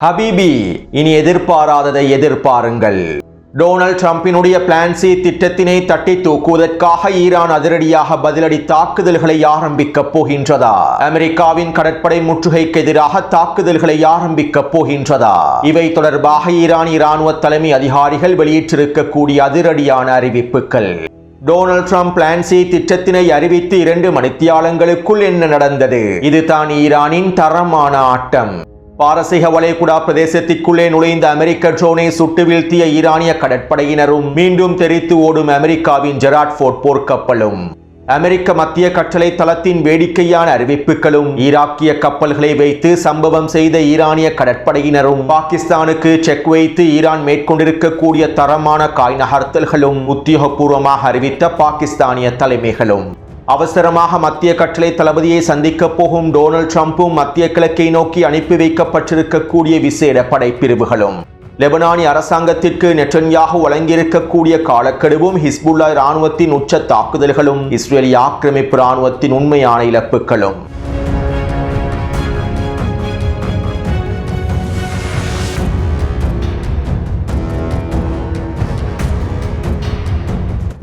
ஹபீபி, இனி எதிர்பாராததை எதிர்பாருங்கள். Donald ட்ரம்பினுடைய plan C திட்டத்தினை தட்டி தூக்குவதற்காக ஈரான் அதிரடியாக பதிலடி தாக்குதல்களை ஆரம்பிக்கப் போகின்றதா? அமெரிக்காவின் கடற்படை முற்றுகைக்கு எதிராக தாக்குதல்களை ஆரம்பிக்கப் போகின்றதா? இவை தொடர்பாக ஈரானிய இராணுவ தலைமை அதிகாரிகள் வெளியிட்டிருக்கக்கூடிய அதிரடியான அறிவிப்புகள். டொனால்ட் ட்ரம்ப் பிளான் சி திட்டத்தினை அறிவித்து 2 மணித்தியாலங்களுக்குள் என்ன நடந்தது? இதுதான் ஈரானின் தரமான ஆட்டம். பாரசீக வளைகுடா பிரதேசத்திற்குள்ளே நுழைந்த அமெரிக்க ட்ரோனை சுட்டு வீழ்த்திய ஈரானிய கடற்படையினரும் மீண்டும் தெரித்து ஓடும் அமெரிக்காவின் ஜெராட் ஃபோர்ட் போர்க்கப்பலும், அமெரிக்க மத்திய கட்டளை தளத்தின் வேடிக்கையான அறிவிப்புகளும், ஈராக்கிய கப்பல்களை வைத்து சம்பவம் செய்த ஈரானிய கடற்படையினரும், பாகிஸ்தானுக்கு செக் வைத்து ஈரான் மேற்கொண்டிருக்கக்கூடிய தரமான காய் நகர்த்தல்களும், உத்தியோகபூர்வமாக அறிவித்த பாகிஸ்தானிய தலைமைகளும், அவசரமாக மத்திய கட்டளை தளபதியை சந்திக்க போகும் டொனால்ட் ட்ரம்பும் மத்திய கிழக்கை நோக்கி அனுப்பி வைக்கப்பட்டிருக்கக்கூடிய விசேட படைப்பிரிவுகளும், லெபனானிய அரசாங்கத்திற்கு நெட்டன்யாஹு வழங்கியிருக்கக்கூடிய காலக்கெடுவும், ஹிஸ்புல்லா இராணுவத்தின் உச்ச தாக்குதல்களும், இஸ்ரேலிய ஆக்கிரமிப்பு இராணுவத்தின் உண்மையான இழப்புகளும்.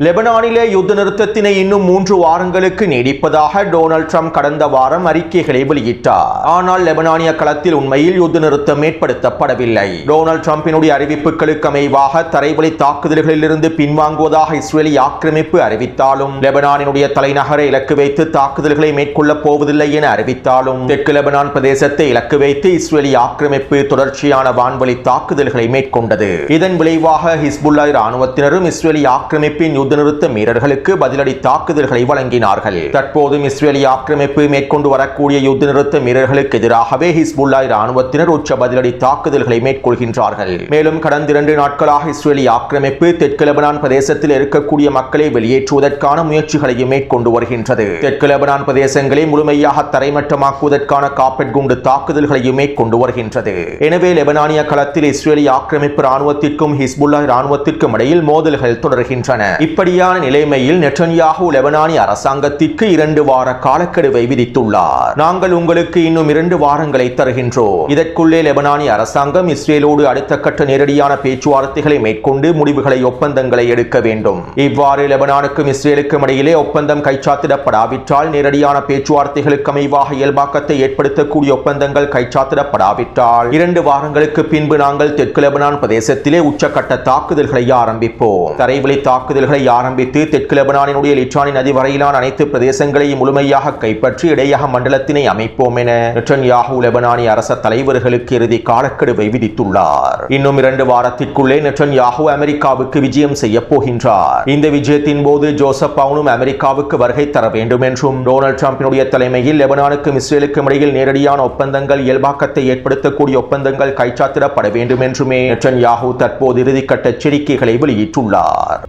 லெபனானிலே யுத்த நிறுத்தத்தினை இன்னும் 3 வாரங்களுக்கு நீடிப்பதாக டொனால்ட் ட்ரம்ப் கடந்த வாரம் அறிக்கைகளை வெளியிட்டார். ஆனால் லெபனானிய களத்தில் உண்மையில் யுத்த நிறுத்தம் ஏற்படுத்தப்படவில்லை. டொனால்ட் ட்ரம்பினுடைய அறிவிப்புகளுக்கு அமைவாக தரைவழி தாக்குதல்களில் இருந்து பின்வாங்குவதாக இஸ்ரேலிய ஆக்கிரமிப்பு அறிவித்தாலும், லெபனானினுடைய தலைநகரை இலக்கு வைத்து தாக்குதல்களை மேற்கொள்ளப் போவதில்லை என அறிவித்தாலும், தெற்கு லெபனான் பிரதேசத்தை இலக்கு வைத்து இஸ்ரேலிய ஆக்கிரமிப்பு தொடர்ச்சியான வான்வழி தாக்குதல்களை மேற்கொண்டது. இதன் விளைவாக ஹிஸ்புல்லா இராணுவத்தினரும் இஸ்ரேலிய ஆக்கிரமிப்பின் யுத்த நிறுத்த மீறல்களுக்கு பதிலடி தாக்குதல்களை வழங்கினார்கள். தற்போதும் இஸ்ரேலிய ஆக்கிரமிப்பு மேற்கொண்டு வரக்கூடிய யுத்த நிறுத்த மீறல்களுக்கு எதிராகவே ஹிஸ்புல்லா இராணுவத்தினர் உச்ச பதிலடி தாக்குதல்களை மேற்கொள்கின்றார்கள். மேலும் கடந்த 2 நாட்களாக இஸ்ரேலிய ஆக்கிரமிப்பு தெற்கு லெபனான் பிரதேசத்தில் இருக்கக்கூடிய மக்களை வெளியேற்றுவதற்கான முயற்சிகளையும் மேற்கொண்டு வருகின்றது. தெற்கு லெபனான் பிரதேசங்களை முழுமையாக தரைமட்டமாக்குவதற்கான காப்பெட் குண்டு தாக்குதல்களையும் மேற்கொண்டு வருகின்றது. எனவே லெபனானிய களத்தில் இஸ்ரேலிய ஆக்கிரமிப்பு இராணுவத்திற்கும் ஹிஸ்புல்லா இராணுவத்திற்கும் இடையில் மோதல்கள் தொடர்கின்றன. இப்படியான நிலைமையில் நெட்டன்யாஹு லெபனானிய அரசாங்கத்திற்கு 2 வார காலக்கெடுவை விதித்துள்ளார். நாங்கள் உங்களுக்கு இன்னும் 2 வாரங்களை தருகின்றோம். இதற்குள்ளே லெபனானிய அரசாங்கம் இஸ்ரேலோடு அடுத்த கட்ட நேரடியான பேச்சுவார்த்தைகளை மேற்கொண்டு முடிவுகளை ஒப்பந்தங்களை எடுக்க வேண்டும். இவ்வாறு லெபனானுக்கும் இஸ்ரேலுக்கும் இடையிலே ஒப்பந்தம் கைச்சாத்திடப்படாவிட்டால், நேரடியான பேச்சுவார்த்தைகளுக்கு அமைவாக இயல்பாக்கத்தை ஏற்படுத்தக்கூடிய ஒப்பந்தங்கள் கைச்சாத்திடப்படாவிட்டால் 2 வாரங்களுக்கு பின்பு நாங்கள் தெற்கு லெபனான் பிரதேசத்திலே உச்சக்கட்ட தாக்குதல்களை ஆரம்பிப்போம். தரைவழி தாக்குதல்களை ஆரம்பித்து தெற்கு லெபனானினுடைய லிட்டானி நதி வரையிலான அனைத்து பிரதேசங்களையும் முழுமையாக கைப்பற்றி இடையக மண்டலத்தினை அமைப்போம் என நெட்டன்யாஹு லெபனானிய அரச தலைவர்களுக்கு இறுதி காலக்கெடுவை விதித்துள்ளார். இன்னும் 2 வாரத்திற்குள்ளே நெட்டன்யாஹு அமெரிக்காவுக்கு விஜயம் செய்ய போகின்றார். இந்த விஜயத்தின் போது ஜோசப் பவுனும் அமெரிக்காவுக்கு வருகை தர வேண்டும் என்றும், டொனால்ட் ட்ரம்பினுடைய தலைமையில் லெபனானுக்கும் இஸ்ரேலுக்கும் இடையில் நேரடியான ஒப்பந்தங்கள் இயல்பாக்கத்தை ஏற்படுத்தக்கூடிய ஒப்பந்தங்கள் கைச்சாத்திடப்பட வேண்டும் என்றுமே நெட்டன்யாஹு தற்போது இறுதிக்கட்ட எச்சரிக்கைகளை வெளியிட்டுள்ளார்.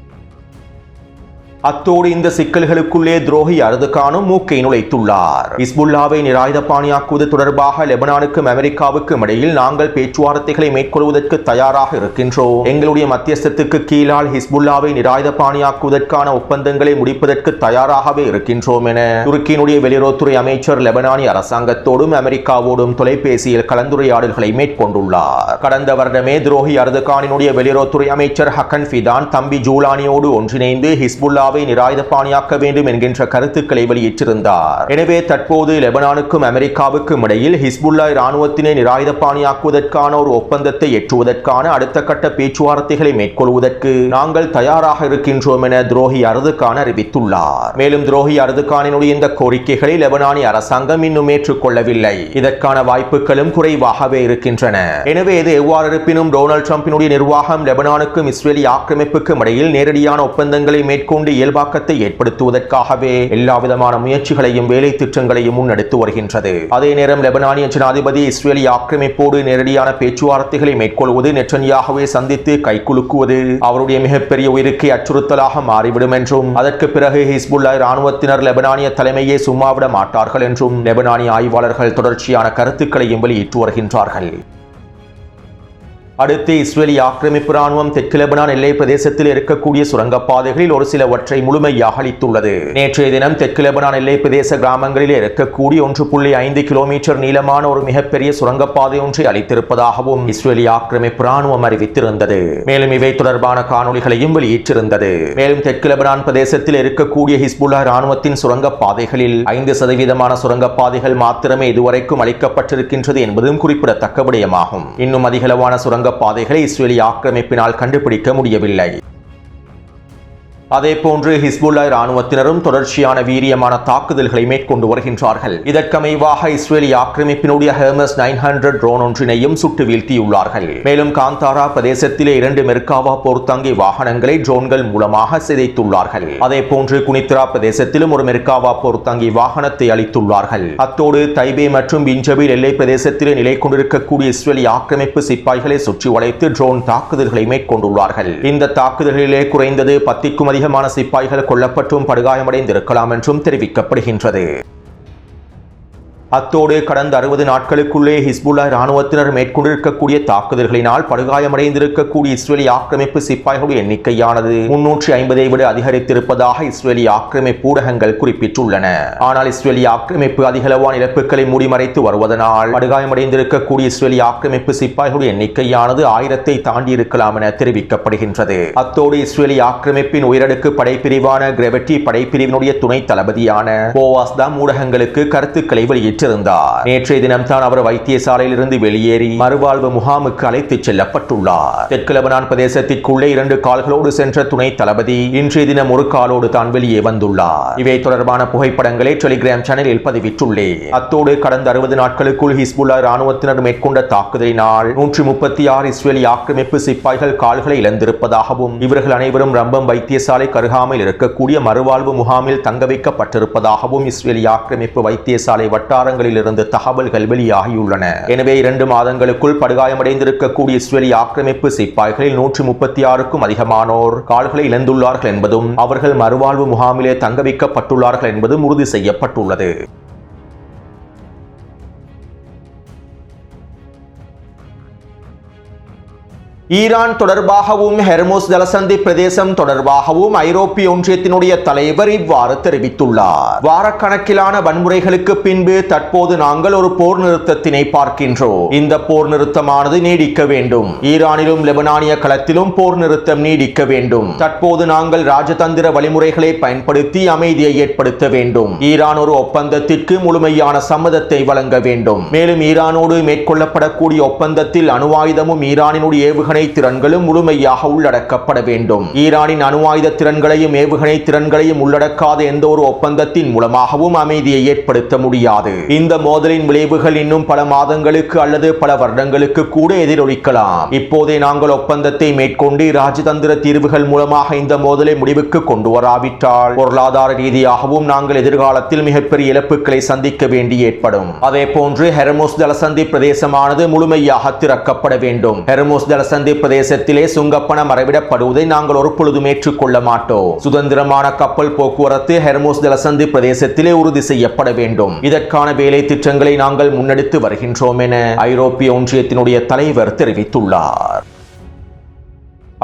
அத்தோடு இந்த சிக்கல்களுக்குள்ளே துரோகி அர்துகானும் மூக்கை நுழைத்துள்ளார். ஹிஸ்புல்லாவை நிராயுதபாணியாக்குவது தொடர்பாக லெபனானுக்கும் அமெரிக்காவுக்கும் இடையில் நாங்கள் பேச்சுவார்த்தைகளை மேற்கொள்வதற்கு தயாராக இருக்கின்றோம். எங்களுடைய மத்தியஸ்தத்துக்கு கீழால் ஹிஸ்புல்லாவை நிராயுதபாணியாக்குவதற்கான ஒப்பந்தங்களை முடிப்பதற்கு தயாராகவே இருக்கின்றோம் என துருக்கியினுடைய வெளியுறவுத்துறை அமைச்சர் லெபனானிய அரசாங்கத்தோடும் அமெரிக்காவோடும் தொலைபேசியில் கலந்துரையாடல்களை மேற்கொண்டுள்ளார். கடந்த வருடமே துரோகி அர்துகானினுடைய வெளியுறவுத்துறை அமைச்சர் ஹக்கன் ஃபிதான் தம்பி ஜூலானியோடு ஒன்றிணைந்து ஹிஸ்புல்லாவை நிராயுதபாணியாக்க வேண்டும் என்கின்ற கருத்துக்களை வெளியிட்டிருந்தார். எனவே தற்போது லெபனானுக்கும் அமெரிக்காவுக்கும் இடையில் ஹிஸ்புல்லா இராணுவத்தினை நிராயுதபாணியாக்குவதற்கான ஒரு ஒப்பந்தத்தை எட்டுவதற்கான அடுத்த கட்ட பேச்சுவார்த்தைகளை மேற்கொள்வதற்கு நாங்கள் தயாராக இருக்கின்றோம் என துரோகி அர்துகான் அறிவித்துள்ளார். மேலும் துரோகி அர்துகானினுடைய இந்த கோரிக்கைகளை லெபனானிய அரசாங்கம் இன்னும் ஏற்றுக்கொள்ளவில்லை. இதற்கான வாய்ப்புகளும் குறைவாகவே இருக்கின்றன. எனவே இது எவ்வாறு இருப்பினும் டொனால்ட் ட்ரம்பினுடைய நிர்வாகம் லெபனானுக்கும் இஸ்ரேலிய ஆக்கிரமிப்புக்கும் இடையில் நேரடியான ஒப்பந்தங்களை மேற்கொண்டு இயல்பாக்கத்தை ஏற்படுத்துவதற்காகவே எல்லாவிதமான முயற்சிகளையும் வேலை திட்டங்களையும் முன்னெடுத்து வருகின்றது. அதே நேரம் லெபனானிய ஜனாதிபதி இஸ்ரேலிய ஆக்கிரமிப்போடு நேரடியான பேச்சுவார்த்தைகளை மேற்கொள்வது, நெட்டன்யாஹுவை சந்தித்து கைகுலுக்குவது அவருடைய மிகப்பெரிய உயிருக்கு அச்சுறுத்தலாக மாறிவிடும் என்றும், அதற்கு பிறகு ஹிஸ்புல்லா இராணுவத்தினர் லெபனானிய தலைமையை சும்மாவிட மாட்டார்கள் என்றும் லெபனானிய ஆய்வாளர்கள் தொடர்ச்சியான கருத்துக்களையும் வெளியிட்டு வருகின்றார்கள். அடுத்து இஸ்ரேலிய ஆக்கிரமிப்பு ராணுவம் தெற்கு லெபனான் எல்லை பிரதேசத்தில் இருக்கக்கூடிய சுரங்கப்பாதைகளில் ஒரு சிலவற்றை முழுமையாக அளித்துள்ளது. நேற்றைய தினம் தெற்கு லெபனான் எல்லை பிரதேச கிராமங்களில் இருக்கக்கூடிய 1.5 கிலோமீட்டர் நீளமான ஒரு மிகப்பெரிய சுரங்கப்பாதை ஒன்றை அளித்திருப்பதாகவும் இஸ்ரேலிய ஆக்கிரமிப்பு ராணுவம் அறிவித்திருந்தது. மேலும் இவை தொடர்பான காணொலிகளையும் வெளியிட்டிருந்தது. மேலும் தெற்கு லெபனான் பிரதேசத்தில் இருக்கக்கூடிய ஹிஸ்புல்லா ராணுவத்தின் சுரங்கப்பாதைகளில் 5% சுரங்கப்பாதைகள் மாத்திரமே இதுவரைக்கும் அளிக்கப்பட்டிருக்கின்றது என்பதும் குறிப்பிடத்தக்க விடயமாகும். இன்னும் அதிகளவான சுரங்க பாதைகளை இஸ்ரேலிய ஆக்கிரமிப்பினால் கண்டுபிடிக்க முடியவில்லை. அதேபோன்று ஹிஸ்புல்லா ராணுவத்தினரும் தொடர்ச்சியான வீரியமான தாக்குதல்களை மேற்கொண்டு வருகின்றார்கள். இதற்கமைவாக இஸ்ரேலிய ஆக்கிரமிப்பினுடைய ஹெர்மஸ் 900 ட்ரோன் ஒன்றினையும் சுட்டு வீழ்த்தியுள்ளார்கள். மேலும் காந்தாரா பிரதேசத்திலே 2 மெர்காவா போர்த்தாங்கி வாகனங்களை ட்ரோன்கள் மூலமாக சிதைத்துள்ளார்கள். அதேபோன்று குனித்ரா பிரதேசத்திலும் ஒரு மெர்காவா போர்த்தாங்கி வாகனத்தை அளித்துள்ளார்கள். அத்தோடு தைபே மற்றும் பிஞ்சபில் எல்லை பிரதேசத்திலே நிலை கொண்டிருக்கக்கூடிய இஸ்ரேலிய ஆக்கிரமிப்பு சிப்பாய்களை சுற்றி வளைத்து ட்ரோன் தாக்குதல்களை மேற்கொண்டுள்ளார்கள். இந்த தாக்குதல்களிலே குறைந்தது 10க்கும் அதிகமான சிப்பாய்கள் கொல்லப்பட்டும் படுகாயமடைந்திருக்கலாம் என்றும் தெரிவிக்கப்படுகின்றது. அத்தோடு கடந்த 60 நாட்களுக்குள்ளே ஹிஸ்புல்லா ராணுவத்தினர் மேற்கொண்டிருக்கக்கூடிய தாக்குதல்களினால் படுகாயமடைந்திருக்கக்கூடிய இஸ்ரேலிய ஆக்கிரமிப்பு சிப்பாய்களுடைய எண்ணிக்கையானது 350 விட அதிகரித்திருப்பதாக இஸ்ரேலிய ஆக்கிரமிப்பு ஊடகங்கள் குறிப்பிட்டுள்ளன. ஆனால் இஸ்ரேலிய ஆக்கிரமிப்பு அதிகளவான இழப்புகளை மூடிமறைத்து வருவதனால் படுகாயமடைந்திருக்கக்கூடிய இஸ்ரேலிய ஆக்கிரமிப்பு சிப்பாய்களுடைய எண்ணிக்கையானது 1000-ஐ தாண்டி இருக்கலாம் என தெரிவிக்கப்படுகின்றது. அத்தோடு இஸ்ரேலிய ஆக்கிரமிப்பின் உயரடுக்கு படைப்பிரிவான கிரெவட்டி படைப்பிரிவினுடைய துணை தளபதியான போவாஸ் தாம் ஊடகங்களுக்கு கருத்துக்களை வெளியிட்டார். நேற்றைய தினம்தான் அவர் வைத்தியசாலையில் இருந்து வெளியேறி மறுவாழ்வு முகாமுக்கு அழைத்துச் செல்லப்பட்டுள்ளார். தெற்கு லெபனான் பிரதேசத்திற்குள்ளே 2 கால்களோடு சென்ற துணை தளபதி இன்றைய தினம் ஒரு காலோடு தான் வெளியே வந்துள்ளார். இவை தொடர்பான புகைப்படங்களை டெலிகிராம் சேனலில் பதிவிட்டுள்ளேன். அத்தோடு கடந்த 60 நாட்களுக்குள் ஹிஸ்புல்லா ராணுவத்தினர் மேற்கொண்ட தாக்குதலினால் 136 இஸ்ரேலிய ஆக்கிரமிப்பு சிப்பாய்கள் கால்களை இழந்திருப்பதாகவும் இவர்கள் அனைவரும் ரம்பம் வைத்தியசாலை கருகாமல் இருக்கக்கூடிய மறுவாழ்வு முகாமில் தங்க வைக்கப்பட்டிருப்பதாகவும் இஸ்ரேலிய ஆக்கிரமிப்பு வைத்தியசாலை வட்டார இருந்து தகவல்கள் வெளியாகியுள்ளன. எனவே 2 மாதங்களுக்குள் படுகாயமடைந்திருக்கக்கூடிய இஸ்ரேலிய ஆக்கிரமிப்பு சிப்பாய்களில் 136க்கும் அதிகமானோர் கால்களை இழந்துள்ளார்கள் என்பதும் அவர்கள் மறுவாழ்வு முகாமிலே தங்க வைக்கப்பட்டுள்ளார்கள் என்பதும் உறுதி செய்யப்பட்டுள்ளது. ஈரான் தொடர்பாகவும் ஹெர்முஸ் ஜலசந்தி பிரதேசம் தொடர்பாகவும் ஐரோப்பிய ஒன்றியத்தினுடைய தலைவர் இவ்வாறு தெரிவித்துள்ளார். வாரக்கணக்கிலான வன்முறைகளுக்கு பின்பு தற்போது நாங்கள் ஒரு போர் நிறுத்தத்தினை பார்க்கின்றோம். இந்த போர் நிறுத்தமானது நீடிக்க வேண்டும். ஈரானிலும் லெபனானிய களத்திலும் போர் நிறுத்தம் நீடிக்க வேண்டும். தற்போது நாங்கள் ராஜதந்திர வழிமுறைகளை பயன்படுத்தி அமைதியை ஏற்படுத்த வேண்டும். ஈரான் ஒரு ஒப்பந்தத்திற்கு முழுமையான சம்மதத்தை வழங்க வேண்டும். மேலும் ஈரானோடு மேற்கொள்ளப்படக்கூடிய ஒப்பந்தத்தில் அணுவாயுதமும் ஈரானினுடைய ஏவுகணை திறன்களும் முழுமையாக உள்ளடக்கப்பட வேண்டும். ஈரானின் அணுவாயுத திறன்களையும் ஏவுகணை திறன்களையும் உள்ளடக்காத எந்த ஒரு ஒப்பந்தத்தின் மூலமாகவும் அமைதியை ஏற்படுத்த முடியாது. இந்த மோதலின் விளைவுகள் இன்னும் பல மாதங்களுக்கு அல்லது பல வருடங்களுக்கு கூட எதிரொலிக்கலாம். இப்போதே நாங்கள் ஒப்பந்தத்தை மேற்கொண்டு ராஜதந்திர தீர்வுகள் மூலமாக இந்த மோதலை முடிவுக்கு கொண்டு வராவிட்டால் பொருளாதார ரீதியாகவும் நாங்கள் எதிர்காலத்தில் மிகப்பெரிய இழப்புகளை சந்திக்க வேண்டி ஏற்படும். அதே போன்று ஹெர்முஸ் ஜலசந்தி பிரதேசமானது முழுமையாக திறக்கப்பட வேண்டும். ஹெர்முஸ் ஜலசந்தி பிரதேசத்திலே சுங்கப்பணம் மறைவிடப்படுவதை நாங்கள் ஒரு பொழுதும் ஏற்றுக்கொள்ள மாட்டோம். சுதந்திரமான கப்பல் போக்குவரத்து ஹெர்முஸ் ஜலசந்தி பிரதேசத்திலே உறுதி செய்யப்பட வேண்டும். இதற்கான வேலை திட்டங்களை நாங்கள் முன்னெடுத்து வருகின்றோம் என ஐரோப்பிய ஒன்றியத்தினுடைய தலைவர் தெரிவித்துள்ளார்.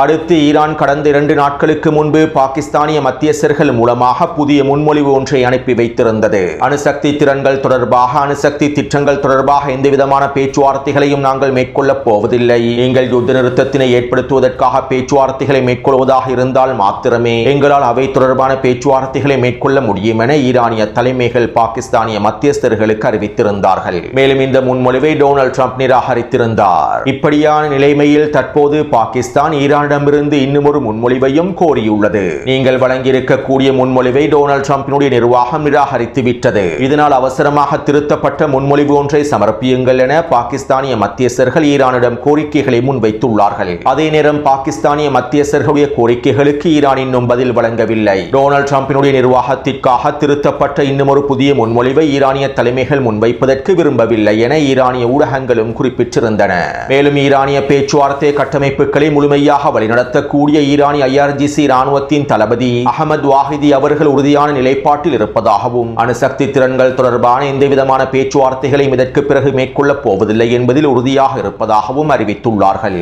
அடுத்து ஈரான் கடந்த 2 நாட்களுக்கு முன்பு பாகிஸ்தானிய மத்தியஸ்தர்கள் மூலமாக புதிய முன்மொழிவு ஒன்றை அனுப்பி வைத்திருந்தது. அணுசக்தி திறன்கள் தொடர்பாக அணுசக்தி திட்டங்கள் தொடர்பாக எந்தவிதமான பேச்சுவார்த்தைகளையும் நாங்கள் மேற்கொள்ளப் போவதில்லை. நீங்கள் யுத்த நிறுத்தத்தினை ஏற்படுத்துவதற்காக பேச்சுவார்த்தைகளை மேற்கொள்வதாக இருந்தால் மாத்திரமே எங்களால் அவை தொடர்பான பேச்சுவார்த்தைகளை மேற்கொள்ள முடியும் என ஈரானிய தலைமைகள் பாகிஸ்தானிய மத்தியஸ்தர்களுக்கு அறிவித்திருந்தார்கள். மேலும் இந்த முன்மொழிவை டொனால்ட் ட்ரம்ப் நிராகரித்திருந்தார். இப்படியான நிலைமையில் தற்போது பாகிஸ்தான் ஈரானிடமிருந்து இன்னும் ஒரு முன்மொழிவையும் கோரியுள்ளது. நீங்கள் வழங்கியிருக்கக்கூடிய முன்மொழிவை டொனால்ட் ட்ரம்பினுடைய நிர்வாகம் நிராகரித்து விட்டது. இதனால் அவசரமாக திருத்தப்பட்ட முன்மொழிவு ஒன்றை சமர்ப்பியுங்கள் என பாகிஸ்தானிய மத்தியஸ்தர்கள் ஈரானிடம் கோரிக்கைகளை முன்வைத்துள்ளார்கள். அதே நேரம் பாகிஸ்தானிய மத்தியஸ்தர்களுடைய கோரிக்கைகளுக்கு ஈரான் இன்னும் பதில் வழங்கவில்லை. டொனால்ட் ட்ரம்பினுடைய நிர்வாகத்திற்காக திருத்தப்பட்ட இன்னும் ஒரு புதிய முன்மொழிவை ஈரானிய தலைமைகள் முன்வைப்பதற்கு விரும்பவில்லை என ஈரானிய ஊடகங்களும் குறிப்பிட்டிருந்தன. மேலும் ஈரானிய பேச்சுவார்த்தை கட்டமைப்புகளை முழுமையாக வழிநடத்தக்கூடிய ஈரானிய IRGC இராணுவத்தின் தளபதி அகமது வாஹிதி அவர்கள் உறுதியான நிலைப்பாட்டில் இருப்பதாகவும் அணுசக்தி திறன்கள் தொடர்பான எந்தவிதமான பேச்சுவார்த்தைகளையும் இதற்கு பிறகு மேற்கொள்ளப் போவதில்லை என்பதில் உறுதியாக இருப்பதாகவும் அறிவித்துள்ளார்கள்.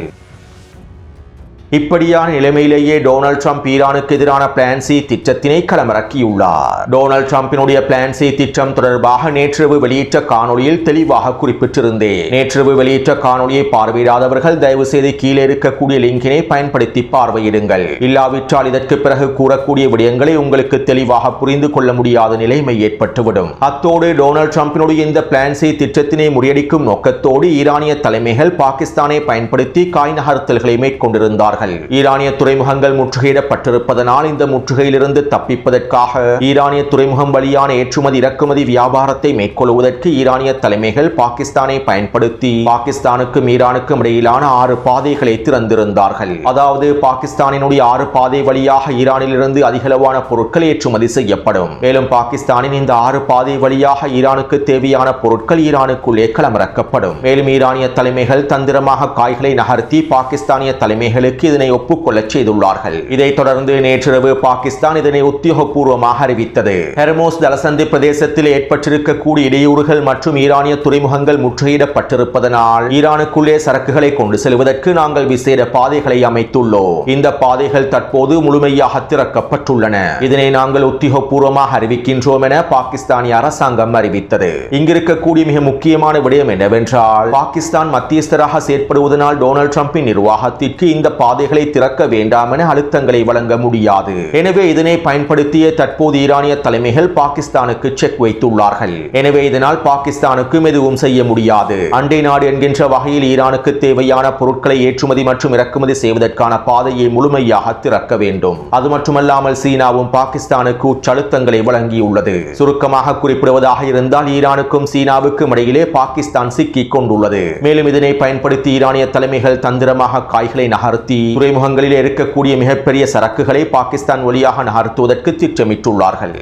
இப்படியான நிலைமையிலேயே டொனால்ட் ட்ரம்ப் ஈரானுக்கு எதிரான பிளான் சி திட்டத்தினை களமிறக்கியுள்ளார். டொனால்ட் ட்ரம்பினுடைய பிளான் சி திட்டம் தொடர்பாக நேற்றிரவு வெளியிட்ட காணொலியில் தெளிவாக குறிப்பிட்டிருந்தேன். நேற்றிரவு வெளியிட்ட காணொலியை பார்வையிடாதவர்கள் தயவு செய்து கீழே இருக்கக்கூடிய லிங்கினை பயன்படுத்தி பார்வையிடுங்கள். இல்லாவிட்டால் இதற்கு பிறகு கூறக்கூடிய விடயங்களை உங்களுக்கு தெளிவாக புரிந்து கொள்ள முடியாத நிலைமை ஏற்பட்டுவிடும். அத்தோடு டொனால்ட் ட்ரம்பினுடைய இந்த பிளான் சி திட்டத்தினை முறியடிக்கும் நோக்கத்தோடு ஈரானிய தலைமைகள் பாகிஸ்தானை பயன்படுத்தி காய் நகர்த்தல்களை மேற்கொண்டிருந்தார்கள். ஈரானிய துறைமுகங்கள் முற்றுகையிடப்பட்டிருப்பதனால் இந்த முற்றுகையிலிருந்து தப்பிப்பதற்காக ஈரானிய துறைமுகம் வழியான ஏற்றுமதி இறக்குமதி வியாபாரத்தை மேற்கொள்வதற்கு ஈரானிய தலைமைகள் பாகிஸ்தானை பயன்படுத்தி பாகிஸ்தானுக்கும் ஈரானுக்கும் இடையிலான 6 பாதைகளை திறந்திருந்தார்கள். அதாவது பாகிஸ்தானினுடைய 6 பாதை வழியாக ஈரானிலிருந்து அதிகளவான பொருட்கள் ஏற்றுமதி செய்யப்படும். மேலும் பாகிஸ்தானின் இந்த 6 பாதை வழியாக ஈரானுக்கு தேவையான பொருட்கள் ஈரானுக்குள்ளே களமிறக்கப்படும். மேலும் ஈரானிய தலைமைகள் தந்திரமாக காய்களை நகர்த்தி பாகிஸ்தானிய தலைமைகளுக்கு இதனை ஒப்புக்கொள்ளச் செய்துள்ளார்கள். இதைத் தொடர்ந்து நேற்றிரவு பாகிஸ்தான் இதனை உத்தியோகபூர்வமாக அறிவித்தது. ஹெர்மோஸ் ஜலசந்தி பிரதேசத்தில் ஏற்பட்டிருக்கக்கூடிய இடையூறுகள் மற்றும் ஈரானிய துறைமுகங்கள் முற்றுகையிடப்பட்டிருப்பதனால் ஈரானுக்குள்ளே சரக்குகளை கொண்டு செல்வதற்கு நாங்கள் விசேட பாதைகளை அமைத்துள்ளோம். இந்த பாதைகள் தற்போது முழுமையாக திறக்கப்பட்டுள்ளன. இதனை நாங்கள் உத்தியோகபூர்வமாக அறிவிக்கின்றோம் என பாகிஸ்தானிய அரசாங்கம் அறிவித்தது. இங்கிருக்கக்கூடிய மிக முக்கியமான விடயம் என்னவென்றால் பாகிஸ்தான் மத்தியஸ்தராக செயற்படுவதனால் டொனால்ட் ட்ரம்பின் நிர்வாகத்திற்கு இந்த பாதைகளை திறக்க வேண்டாம் என அழுத்தங்களை வழங்க முடியாது. எனவே இதனை பயன்படுத்திய தற்போது ஈரானிய தலைமைகள் பாகிஸ்தானுக்கு செக் வைத்துள்ளார்கள். எனவே இதனால் பாகிஸ்தானுக்கும் எதுவும் செய்ய முடியாது. அண்டை நாடு என்கின்ற வகையில் ஈரானுக்கு தேவையான பொருட்களை ஏற்றுமதி மற்றும் இறக்குமதி செய்வதற்கான பாதையை முழுமையாக திறக்க வேண்டும். அது மட்டுமல்லாமல் சீனாவும் பாகிஸ்தானுக்கு உச்சழுத்தங்களை வழங்கியுள்ளது. சுருக்கமாக குறிப்பிடுவதாக இருந்தால் ஈரானுக்கும் சீனாவுக்கும் இடையிலே பாகிஸ்தான் சிக்கிக் கொண்டுள்ளது. மேலும் இதனை பயன்படுத்தி ஈரானிய தலைமைகள் தந்திரமாக காய்களை நகர்த்தி துறைமுகங்களில் இருக்கக்கூடிய மிகப்பெரிய சரக்குகளை பாகிஸ்தான் வழியாக நகர்த்துவதற்கு திட்டமிட்டுள்ளார்கள்.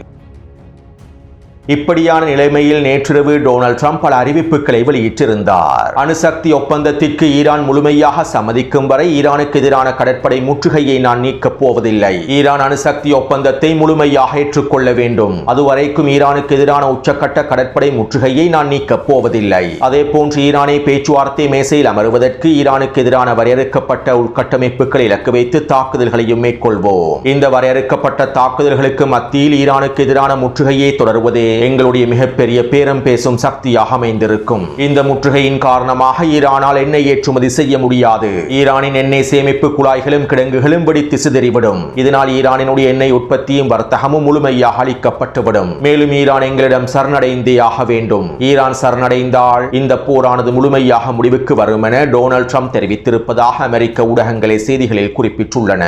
இப்படியான நிலைமையில் நேற்றிரவு டொனால்ட் ட்ரம்ப் பல அறிவிப்புகளை வெளியிட்டிருந்தார். அணுசக்தி ஒப்பந்தத்திற்கு ஈரான் முழுமையாக சம்மதிக்கும் வரை ஈரானுக்கு எதிரான கடற்படை முற்றுகையை நான் நீக்கப் போவதில்லை. ஈரான் அணுசக்தி ஒப்பந்தத்தை முழுமையாக ஏற்றுக்கொள்ள வேண்டும். அதுவரைக்கும் ஈரானுக்கு எதிரான உச்சக்கட்ட கடற்படை முற்றுகையை நான் நீக்கப் போவதில்லை. அதே போன்று ஈரானை பேச்சுவார்த்தை மேசையில் அமருவதற்கு ஈரானுக்கு எதிரான வரையறுக்கப்பட்ட உள்கட்டமைப்புகளை இலக்கு வைத்து தாக்குதல்களையும் மேற்கொள்வோம். இந்த வரையறுக்கப்பட்ட தாக்குதல்களுக்கு மத்தியில் ஈரானுக்கு எதிரான முற்றுகையை தொடர்வதே எங்களுடைய மிகப்பெரிய பேரம் பேசும் சக்தியாக அமைந்திருக்கும். இந்த முற்றுகையின் காரணமாக ஈரானால் எண்ணெய் ஏற்றுமதி செய்ய முடியாது. ஈரானின் எண்ணெய் சேமிப்பு குழாய்களும் கிடங்குகளும் வெடித்து சிதறிவிடும். இதனால் ஈரானினுடைய எண்ணெய் உற்பத்தியும் வர்த்தகமும் முழுமையாக அளிக்கப்பட்டுவிடும். மேலும் ஈரான் எங்களிடம் சரணடைந்தே ஆக வேண்டும். ஈரான் சரணடைந்தால் இந்த போரானது முழுமையாக முடிவுக்கு வரும் என டொனால்ட் ட்ரம்ப் தெரிவித்திருப்பதாக அமெரிக்க ஊடகங்களே செய்திகளில் குறிப்பிட்டுள்ளன.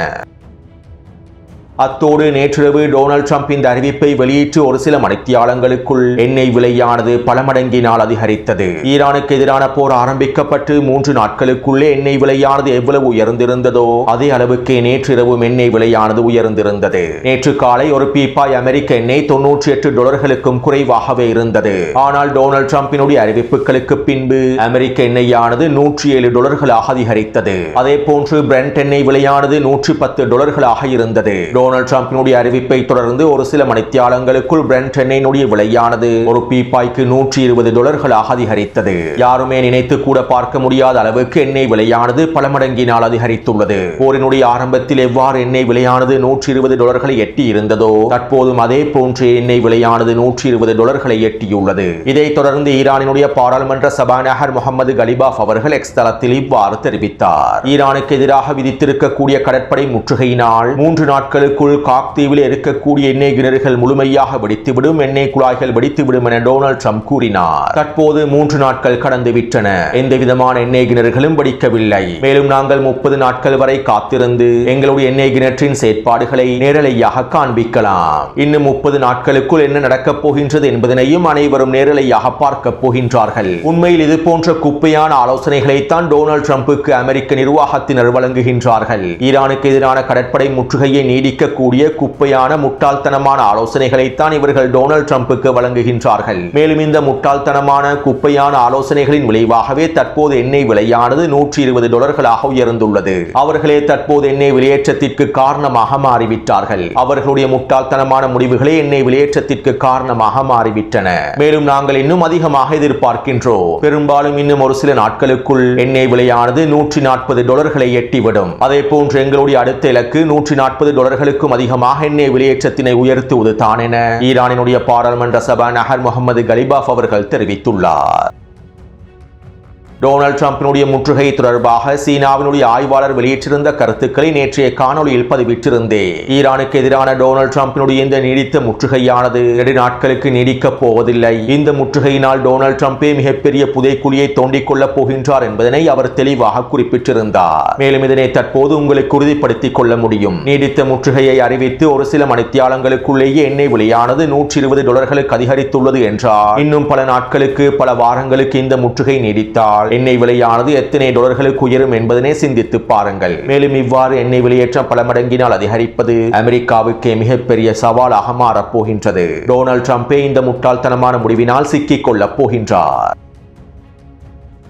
அத்தோடு நேற்றிரவு டொனால்ட் ட்ரம்ப் இந்த அறிவிப்பை வெளியிட்டு ஒரு சில மணித்தியாலங்களுக்குள் எண்ணெய் விலையானது பல மடங்கினால் அதிகரித்தது. ஈரானுக்கு எதிரான போர் ஆரம்பிக்கப்பட்டு 3 நாட்களுக்குள்ளே எண்ணெய் விலையானது எவ்வளவு உயர்ந்திருந்ததோ அதே அளவுக்கே நேற்றிரவும் எண்ணெய் விலையானது உயர்ந்திருந்தது. நேற்று காலை ஒரு பீப்பாய் அமெரிக்க எண்ணெய் $98 குறைவாகவே இருந்தது. ஆனால் டொனால்ட் ட்ரம்பினுடைய அறிவிப்புகளுக்கு பின்பு அமெரிக்க எண்ணெயானது $107 அதிகரித்தது. அதே போன்று பிரெண்ட் எண்ணெய் விலையானது $110 இருந்தது. டொனால்ட் ட்ரம்பினுடைய அறிவிப்பை தொடர்ந்து ஒரு சில மணித்தியாலங்களுக்குள் பிரெண்ட் எண்ணெயினுடைய விலையானது ஒரு பீப்பாய்க்கு $120 அதிகரித்தது. யாருமே நினைத்து கூட பார்க்க முடியாத அளவுக்கு எண்ணெய் விலையானது பல மடங்கினால் அதிகரித்துள்ளது. போரினுடைய ஆரம்பத்தில் எவ்வாறு எண்ணெய் விலையானது $120 எட்டி இருந்ததோ தற்போதும் அதே போன்று எண்ணெய் விலையானது $120 எட்டியுள்ளது. இதைத் தொடர்ந்து ஈரானினுடைய பாராளுமன்ற சபாநாயகர் முகமது கலிபாஃப் அவர்கள் எக்ஸ் தளத்தில் இவ்வாறு தெரிவித்தார். ஈரானுக்கு எதிராக விதித்திருக்கக்கூடிய கடற்படை முற்றுகையினால் 3 நாட்களுக்குள் காக் தீவில் இருக்கக்கூடிய எண்ணெய் கிணறுகள் முழுமையாக வெடித்துவிடும், எண்ணெய் குழாய்கள் வெடித்துவிடும் என டொனால்ட் ட்ரம்ப் கூறினார். தற்போது 3 நாட்கள் கடந்து விட்டன. எந்த விதமான எண்ணெய் கிணறுகளும் வெடிக்கவில்லை. மேலும் நாங்கள் 30 நாட்கள் வரை காத்திருந்து எங்களுடைய எண்ணெய் கிணற்றின் செயற்பாடுகளை நேரலையாக காண்பிக்கலாம். இன்னும் 30 நாட்களுக்குள் என்ன நடக்கப் போகின்றது என்பதனையும் அனைவரும் நேரலையாக பார்க்க போகின்றார்கள். உண்மையில் இது போன்ற குப்பையான ஆலோசனைகளைத்தான் டொனால்ட் ட்ரம்புக்கு அமெரிக்க நிர்வாகத்தினர் வழங்குகின்றார்கள். ஈரானுக்கு எதிரான கடற்படை முற்றுகையை நீடிக்க நீடிக்கக்கூடிய குப்பையான முட்டாள்தனமான ஆலோசனைகளைத்தான் இவர்கள் டொனால்ட் ட்ரம்புக்கு வழங்குகின்றார்கள். மேலும் இந்த முட்டாள்தனமான குப்பையான ஆலோசனைகளின் விளைவாகவே தற்போது எண்ணெய் விலையானது $120 உயர்ந்துள்ளது. அவர்களே தற்போது எண்ணெய் விலையேற்றத்திற்கு காரணமாக மாறிவிட்டார்கள். அவர்களுடைய முட்டாள்தனமான முடிவுகளே எண்ணெய் விலையேற்றத்திற்கு காரணமாக மாறிவிட்டன. மேலும் நாங்கள் இன்னும் அதிகமாக எதிர்பார்க்கின்றோம். பெரும்பாலும் இன்னும் ஒரு சில நாட்களுக்குள் எண்ணெய் விலையானது $140 எட்டிவிடும். அதே போன்று எங்களுடைய அடுத்த இலக்கு $140 அதிகமாக எண்ணெய் விலையேற்றத்தினை உயர்த்துவது தான் என ஈரானினுடைய பாராளுமன்ற சபாநாயகர் முகமது கலிபாஃப் அவர்கள் தெரிவித்துள்ளார். டொனால்ட் ட்ரம்பினுடைய முற்றுகை தொடர்பாக சீனாவினுடைய ஆய்வாளர் வெளியிட்டிருந்த கருத்துக்களை நேற்றைய காணொலியில் பதிவிட்டிருந்தேன். ஈரானுக்கு எதிரான டொனால்ட் ட்ரம்பினுடைய இந்த நீடித்த முற்றுகையானது 2 நாட்களுக்கு நீடிக்கப் போவதில்லை. இந்த முற்றுகையினால் டொனால்ட் ட்ரம்பே மிகப்பெரிய புதைக்குழியை தோண்டிக் கொள்ளப் போகின்றார் என்பதனை அவர் தெளிவாக குறிப்பிட்டிருந்தார். மேலும் இதனை தற்போது உங்களுக்கு உறுதிப்படுத்திக் கொள்ள முடியும். நீடித்த முற்றுகையை அறிவித்து ஒரு சில மணித்தியாலங்களுக்குள்ளேயே எண்ணெய் விலையானது $120 அதிகரித்துள்ளது என்றால் இன்னும் பல நாட்களுக்கு பல வாரங்களுக்கு இந்த முற்றுகை நீடித்தால் எண்ணெய் விலையானது எத்தனை டாலர்களுக்கு உயரும் என்பதனை சிந்தித்து பாருங்கள். மேலும் இவ்வாறு எண்ணெய் விலையேற்றம் பல மடங்கினால் அதிகரிப்பது அமெரிக்காவுக்கு மிகப்பெரிய சவாலாக மாறப்போகின்றது. டொனால்ட் ட்ரம்பே இந்த முட்டாள்தனமான முடிவினால் சிக்கிக் கொள்ளப் போகின்றார்.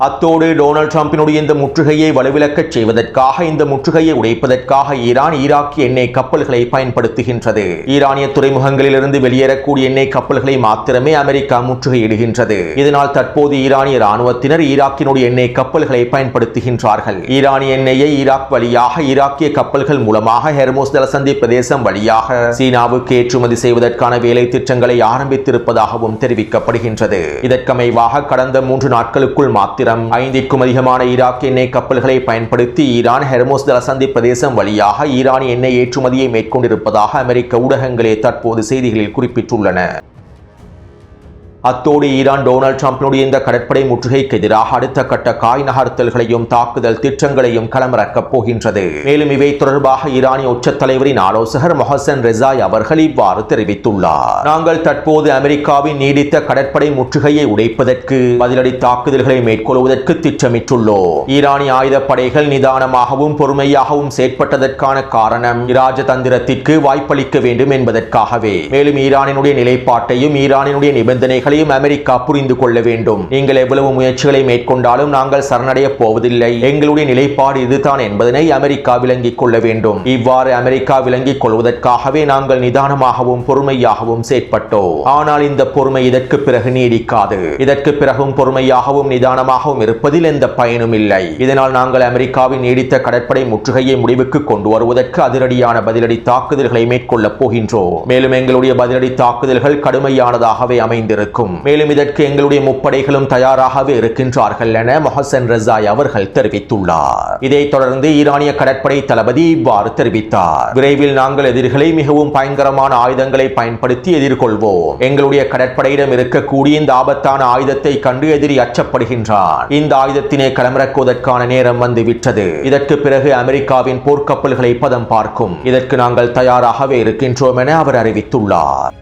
அத்தோடு டொனால்ட் ட்ரம்பினுடைய இந்த முற்றுகையை வலுவிழக்கச் செய்வதற்காக இந்த முற்றுகையை உடைப்பதற்காக ஈரான் ஈராக்கிய எண்ணெய் கப்பல்களை பயன்படுத்துகின்றது. ஈரானிய துறைமுகங்களிலிருந்து வெளியேறக்கூடிய எண்ணெய் கப்பல்களை மாத்திரமே அமெரிக்கா முற்றுகையிடுகின்றது. இதனால் தற்போது ஈரானிய ராணுவத்தினர் ஈராக்கினுடைய எண்ணெய் கப்பல்களை பயன்படுத்துகின்றார்கள். ஈரானிய எண்ணெயை ஈராக் வழியாக ஈராக்கிய கப்பல்கள் மூலமாக ஹெர்மோஸ் ஜலசந்தி பிரதேசம் வழியாக சீனாவுக்கு ஏற்றுமதி செய்வதற்கான வேலை திட்டங்களை ஆரம்பித்திருப்பதாகவும் தெரிவிக்கப்படுகின்றது. இதற்கமைவாக கடந்த 3 நாட்களுக்குள் மாத்திரம் 5க்கும் அதிகமான ஈராக் எண்ணெய் கப்பல்களை பயன்படுத்தி ஈரான் ஹெர்மோஸ் ஜலசந்தி பிரதேசம் வழியாக ஈரானிய எண்ணெய் ஏற்றுமதியை மேற்கொண்டிருப்பதாக அமெரிக்க ஊடகங்களே தற்போது செய்திகளில் குறிப்பிட்டுள்ளன. அத்தோடு ஈரான் டொனால்ட் ட்ரம்பினுடைய இந்த கடற்படை முற்றுகைக்கு எதிராக அடுத்த கட்ட காய் நகர்த்தல்களையும் தாக்குதல் திட்டங்களையும் களமிறக்கப் போகின்றது. மேலும் இவை தொடர்பாக ஈரானிய உச்ச தலைவரின் ஆலோசகர் மொஹசன் ரெசாய் அவர்கள் இவ்வாறு தெரிவித்துள்ளார். நாங்கள் தற்போது அமெரிக்காவின் நீடித்த கடற்படை முற்றுகையை உடைப்பதற்கு பதிலடி தாக்குதல்களை மேற்கொள்வதற்கு திட்டமிட்டுள்ளோம். ஈரானிய ஆயுதப்படைகள் நிதானமாகவும் பொறுமையாகவும் செயற்பட்டதற்கான காரணம் இராஜதந்திரத்திற்கு வாய்ப்பளிக்க வேண்டும் என்பதற்காகவே. மேலும் ஈரானினுடைய நிலைப்பாட்டையும் ஈரானினுடைய நிபந்தனைகள் அமெரிக்கா புரிந்து கொள்ள வேண்டும். நீங்கள் எவ்வளவு முயற்சிகளை மேற்கொண்டாலும் நாங்கள் சரணடைய போவதில்லை. எங்களுடைய நிலைப்பாடு இதுதான் என்பதனை அமெரிக்கா விளங்கிக் கொள்ள வேண்டும். இவ்வாறு அமெரிக்கா விளங்கிக் கொள்வதற்காகவே நாங்கள் நிதானமாகவும் பொறுமையாகவும் செயற்பட்டோம். ஆனால் இந்த பொறுமை இதற்கு பிறகு நீடிக்காது. இதற்கு பிறகும் பொறுமையாகவும் நிதானமாகவும் இருப்பதில் எந்த பயனும் இல்லை. இதனால் நாங்கள் அமெரிக்காவின் நீடித்த கடற்படை முற்றுகையை முடிவுக்கு கொண்டு வருவதற்கு அதிரடியான பதிலடி தாக்குதல்களை மேற்கொள்ளப் போகின்றோம். மேலும் எங்களுடைய பதிலடி தாக்குதல்கள் கடுமையானதாகவே அமைந்திருக்கும். மேலும் இதற்கு எங்களுடைய முப்படைகளும் தயாராகவே இருக்கின்றார்கள் என மொஹசன் ரெசாய் அவர்கள் தெரிவித்துள்ளார். இதைத் தொடர்ந்து ஈரானிய கடற்படை தளபதி இவ்வாறு தெரிவித்தார். விரைவில் நாங்கள் எதிரிகளை மிகவும் பயங்கரமான ஆயுதங்களை பயன்படுத்தி எதிர்கொள்வோம். எங்களுடைய கடற்படையிடம் இருக்கக்கூடிய இந்த ஆபத்தான ஆயுதத்தை கண்டு எதிரி அச்சப்படுகின்றான். இந்த ஆயுதத்தினை களமிறக்குவதற்கான நேரம் வந்துவிட்டது. இதற்கு பிறகு அமெரிக்காவின் போர்க்கப்பல்களை பதம் பார்க்கும். இதற்கு நாங்கள் தயாராகவே இருக்கின்றோம் என அவர் அறிவித்துள்ளார்.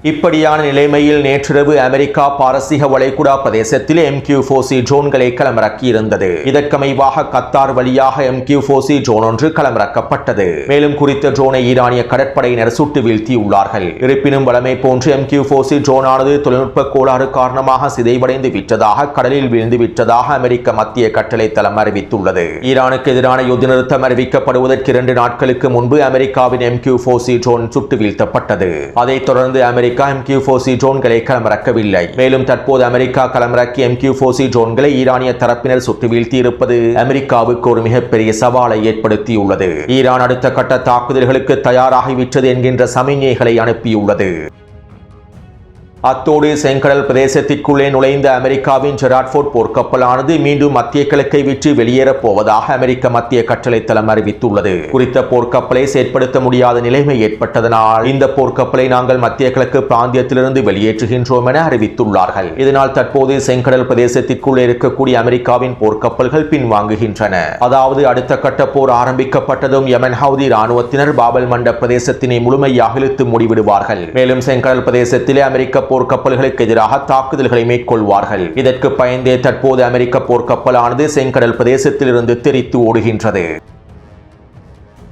இப்படியான நிலைமையில் நேற்றிரவு அமெரிக்கா பாரசீக வளைகுடா பிரதேசத்தில் MQ-4C ட்ரோன்களை களமிறக்கி இருந்தது. இதற்கமைவாக கத்தார் வழியாக MQ-4C ட்ரோன் ஒன்று களமிறக்கப்பட்டது. மேலும் குறித்த ட்ரோனை ஈரானிய கடற்படையினர் சுட்டு வீழ்த்தியுள்ளார்கள். இருப்பினும் வழமை போன்று MQ-4C ட்ரோனானது தொழில்நுட்ப கோளாறு காரணமாக சிதைவடைந்து விட்டதாக கடலில் வீழ்ந்து விட்டதாக அமெரிக்க மத்திய கட்டளை தளம் அறிவித்துள்ளது. ஈரானுக்கு எதிரான யுத்த நிறுத்தம் அறிவிக்கப்படுவதற்கு 2 நாட்களுக்கு முன்பு அமெரிக்காவின் MQ-4C ட்ரோன் சுட்டு வீழ்த்தப்பட்டது. அதைத் தொடர்ந்து அமெரிக்கா MQ-4C ட்ரோன்களை களமிறக்கவில்லை. மேலும் தற்போது அமெரிக்கா களமிறக்கிய MQ-4C ட்ரோன்களை ஈரானிய தரப்பினர் சுட்டு வீழ்த்தி இருப்பது அமெரிக்காவுக்கு ஒரு மிகப்பெரிய சவாலை ஏற்படுத்தியுள்ளது. ஈரான் அடுத்த கட்ட தாக்குதல்களுக்கு தயாராகிவிட்டது என்கின்ற சமிக்ஞைகளை அனுப்பியுள்ளது. அத்தோடு செங்கடல் பிரதேசத்திற்குள்ளே நுழைந்த அமெரிக்காவின் ஜெராட்ஃபோர்ட் போர்க்கப்பலானது மீண்டும் மத்திய கிழக்கை விட்டு வெளியேறப் போவதாக அமெரிக்க மத்திய கட்டளை தளம் அறிவித்துள்ளது. குறித்த போர்க்கப்பலை செயற்படுத்த முடியாத நிலைமை ஏற்பட்டதனால் இந்த போர்க்கப்பலை நாங்கள் மத்திய கிழக்கு பிராந்தியத்திலிருந்து வெளியேற்றுகின்றோம் என அறிவித்துள்ளார்கள். இதனால் தற்போது செங்கடல் பிரதேசத்திற்குள்ளே இருக்கக்கூடிய அமெரிக்காவின் போர்க்கப்பல்கள் பின்வாங்குகின்றன. அதாவது அடுத்த கட்ட போர் ஆரம்பிக்கப்பட்டதும் யமன் ஹவுதி ராணுவத்தினர் பாபல் மண்ட பிரதேசத்தினை முழுமையாக இழுத்து மூடிவிடுவார்கள். மேலும் செங்கடல் பிரதேசத்திலே அமெரிக்க போர்க்கப்பல்களுக்கு எதிராக தாக்குதல்களை மேற்கொள்வார்கள். இதற்கு பயந்தே தற்போது அமெரிக்க போர்க்கப்பலானது செங்கடல் பிரதேசத்தில் இருந்து தெரித்து ஓடுகின்றது.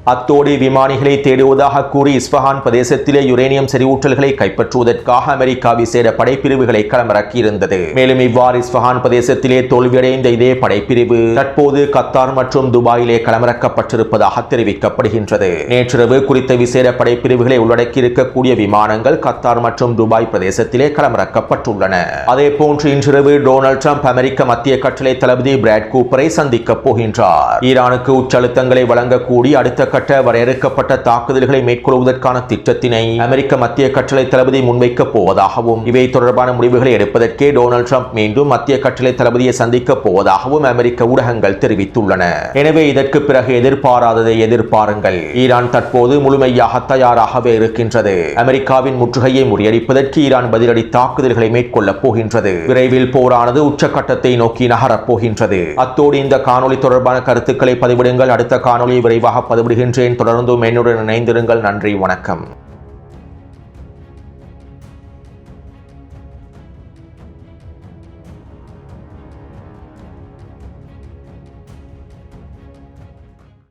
அத்தோடு விமானிகளை தேடுவதாக கூறி இஸ்பஹான் பிரதேசத்திலே யுரேனியம் செறிவூட்டல்களை கைப்பற்றுவதற்காக அமெரிக்கா விசேட படைப்பிரிவுகளை களமிறக்கியிருந்தது. மேலும் இவ்வாறு இஸ்பஹான் பிரதேசத்திலே தோல்வியடைந்த இதே படைப்பிரிவு தற்போது கத்தார் மற்றும் துபாயிலே களமிறக்கப்பட்டிருப்பதாக தெரிவிக்கப்படுகின்றது. நேற்றிரவு குறித்த விசேட படைப்பிரிவுகளை உள்ளடக்கி இருக்கக்கூடிய விமானங்கள் கத்தார் மற்றும் துபாய் பிரதேசத்திலே களமிறக்கப்பட்டுள்ளன. அதே போன்று இன்றிரவு டொனால்ட் ட்ரம்ப் அமெரிக்க மத்திய கட்டளை தளபதி பிராட் கூப்பரை சந்திக்கப் போகின்றார். ஈரானுக்கு உச்சழுத்தங்களை வழங்கக்கூடிய அடுத்த கட்ட வரையறுக்கப்பட்ட தாக்குதல்களை மேற்கொள்வதற்கான திட்டத்தினை அமெரிக்க மத்திய கட்டளை தளபதி முன்வைக்கப் போவதாகவும் இவை தொடர்பான முடிவுகளை எடுப்பதற்கே டொனால்ட் ட்ரம்ப் மீண்டும் மத்திய கட்டளை தளபதியை சந்திக்கப் போவதாகவும் அமெரிக்க ஊடகங்கள் தெரிவித்துள்ளன. எனவே இதற்கு பிறகு எதிர்பாராததை எதிர்பாருங்கள். ஈரான் தற்போது முழுமையாக தயாராகவே இருக்கின்றது. அமெரிக்காவின் முற்றுகையை முறியடிப்பதற்கு ஈரான் பதிலடி தாக்குதல்களை மேற்கொள்ளப் போகின்றது. விரைவில் போரானது உச்சக்கட்டத்தை நோக்கி நகரப் போகின்றது. அத்தோடு இந்த காணொலி தொடர்பான கருத்துக்களை பதிவிடுங்கள். அடுத்த காணொலியை விரைவாக பதிவிடுகின்றேன். தொடர்ந்தும் என்னுடன் இணைந்திருங்கள். நன்றி, வணக்கம்.